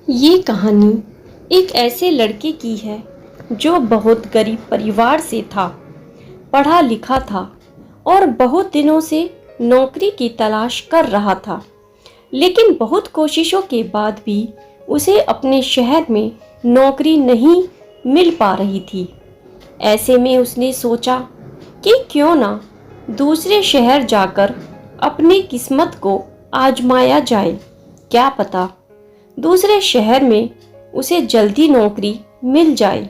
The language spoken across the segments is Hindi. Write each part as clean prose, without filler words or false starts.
ये कहानी एक ऐसे लड़के की है जो बहुत गरीब परिवार से था, पढ़ा लिखा था और बहुत दिनों से नौकरी की तलाश कर रहा था। लेकिन बहुत कोशिशों के बाद भी उसे अपने शहर में नौकरी नहीं मिल पा रही थी। ऐसे में उसने सोचा कि क्यों ना दूसरे शहर जाकर अपनी किस्मत को आजमाया जाए। क्या पता दूसरे शहर में उसे जल्दी नौकरी मिल जाए।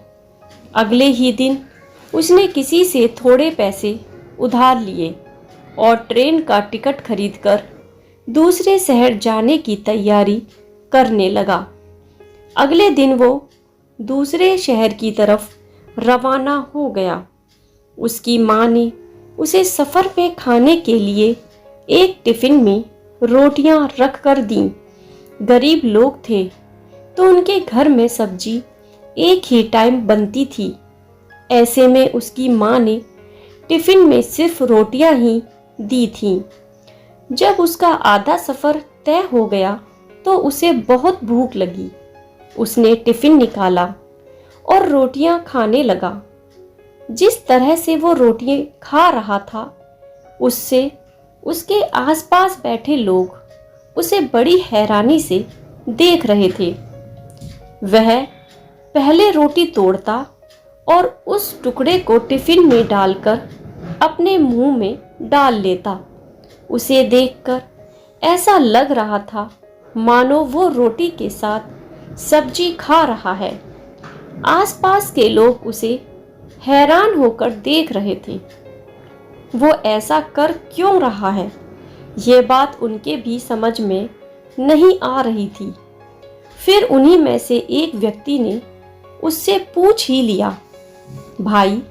अगले ही दिन उसने किसी से थोड़े पैसे उधार लिए और ट्रेन का टिकट खरीदकर दूसरे शहर जाने की तैयारी करने लगा। अगले दिन वो दूसरे शहर की तरफ रवाना हो गया। उसकी माँ ने उसे सफ़र पे खाने के लिए एक टिफ़िन में रोटियां रख कर दीं। गरीब लोग थे तो उनके घर में सब्जी एक ही टाइम बनती थी। ऐसे में उसकी माँ ने टिफ़िन में सिर्फ रोटियां ही दी थीं। जब उसका आधा सफ़र तय हो गया तो उसे बहुत भूख लगी। उसने टिफ़िन निकाला और रोटियां खाने लगा। जिस तरह से वो रोटियां खा रहा था उससे उसके आसपास बैठे लोग उसे बड़ी हैरानी से देख रहे थे। वह पहले रोटी तोड़ता और उस टुकड़े को टिफ़िन में डालकर अपने मुंह में डाल लेता। उसे देखकर ऐसा लग रहा था मानो वो रोटी के साथ सब्जी खा रहा है। आसपास के लोग उसे हैरान होकर देख रहे थे। वो ऐसा कर क्यों रहा है, ये बात उनके भी समझ में नहीं आ रही थी। फिर उन्हीं में से एक व्यक्ति ने उससे पूछ ही लिया, भाई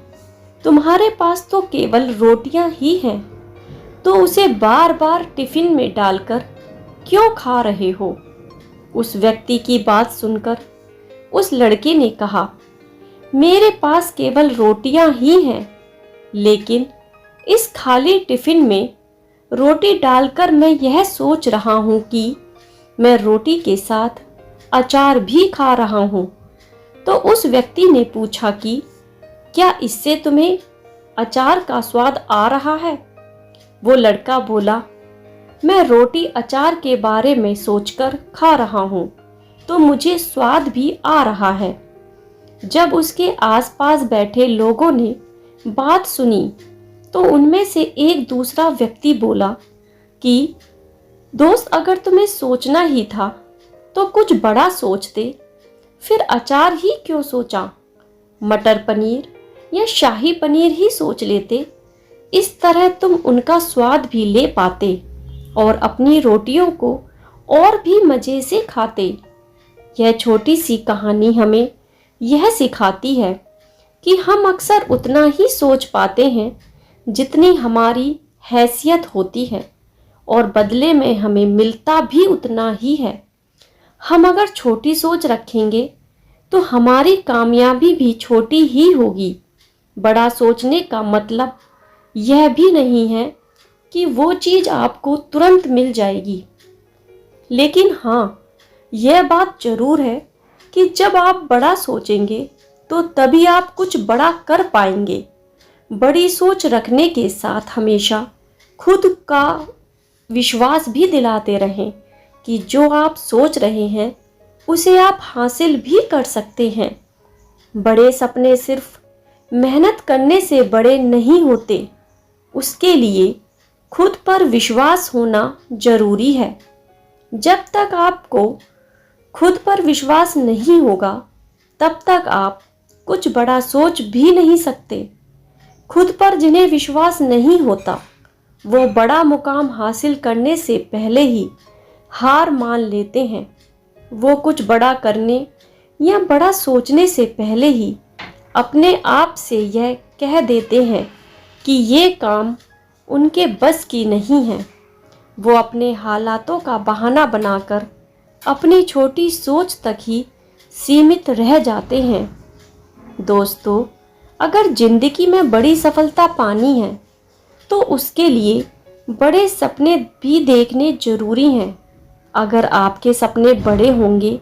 तुम्हारे पास तो केवल रोटियां ही हैं, तो उसे बार बार टिफ़िन में डालकर क्यों खा रहे हो? उस व्यक्ति की बात सुनकर उस लड़के ने कहा, मेरे पास केवल रोटियां ही हैं, लेकिन इस खाली टिफ़िन में रोटी डालकर मैं यह सोच रहा हूँ कि मैं रोटी के साथ अचार भी खा रहा हूँ। तो उस व्यक्ति ने पूछा कि क्या इससे तुम्हें अचार का स्वाद आ रहा है? वो लड़का बोला, मैं रोटी अचार के बारे में सोचकर खा रहा हूँ तो मुझे स्वाद भी आ रहा है। जब उसके आसपास बैठे लोगों ने बात सुनी तो उनमें से एक दूसरा व्यक्ति बोला कि दोस्त, अगर तुम्हें सोचना ही था तो कुछ बड़ा सोचते, फिर अचार ही क्यों सोचा? मटर पनीर या शाही पनीर ही सोच लेते। इस तरह तुम उनका स्वाद भी ले पाते और अपनी रोटियों को और भी मज़े से खाते। यह छोटी सी कहानी हमें यह सिखाती है कि हम अक्सर उतना ही सोच पाते हैं जितनी हमारी हैसियत होती है और बदले में हमें मिलता भी उतना ही है। हम अगर छोटी सोच रखेंगे तो हमारी कामयाबी भी छोटी ही होगी। बड़ा सोचने का मतलब यह भी नहीं है कि वो चीज़ आपको तुरंत मिल जाएगी, लेकिन हाँ, यह बात जरूर है कि जब आप बड़ा सोचेंगे तो तभी आप कुछ बड़ा कर पाएंगे। बड़ी सोच रखने के साथ हमेशा खुद का विश्वास भी दिलाते रहें कि जो आप सोच रहे हैं उसे आप हासिल भी कर सकते हैं। बड़े सपने सिर्फ मेहनत करने से बड़े नहीं होते, उसके लिए खुद पर विश्वास होना जरूरी है। जब तक आपको खुद पर विश्वास नहीं होगा तब तक आप कुछ बड़ा सोच भी नहीं सकते। खुद पर जिन्हें विश्वास नहीं होता वो बड़ा मुकाम हासिल करने से पहले ही हार मान लेते हैं। वो कुछ बड़ा करने या बड़ा सोचने से पहले ही अपने आप से यह कह देते हैं कि ये काम उनके बस की नहीं है। वो अपने हालातों का बहाना बनाकर अपनी छोटी सोच तक ही सीमित रह जाते हैं। दोस्तों, अगर जिंदगी में बड़ी सफलता पानी है तो उसके लिए बड़े सपने भी देखने जरूरी हैं। अगर आपके सपने बड़े होंगे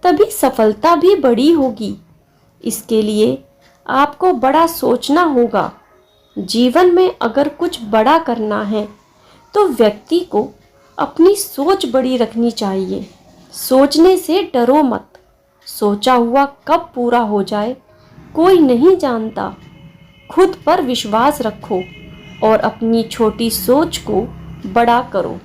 तभी सफलता भी बड़ी होगी। इसके लिए आपको बड़ा सोचना होगा। जीवन में अगर कुछ बड़ा करना है तो व्यक्ति को अपनी सोच बड़ी रखनी चाहिए। सोचने से डरो मत। सोचा हुआ कब पूरा हो जाए कोई नहीं जानता। खुद पर विश्वास रखो और अपनी छोटी सोच को बड़ा करो।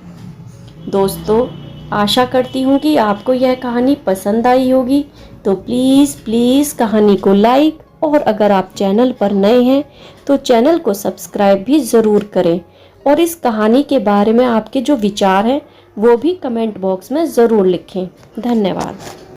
दोस्तों, आशा करती हूँ कि आपको यह कहानी पसंद आई होगी। तो प्लीज़ कहानी को लाइक, और अगर आप चैनल पर नए हैं तो चैनल को सब्सक्राइब भी ज़रूर करें। और इस कहानी के बारे में आपके जो विचार हैं वो भी कमेंट बॉक्स में ज़रूर लिखें। धन्यवाद।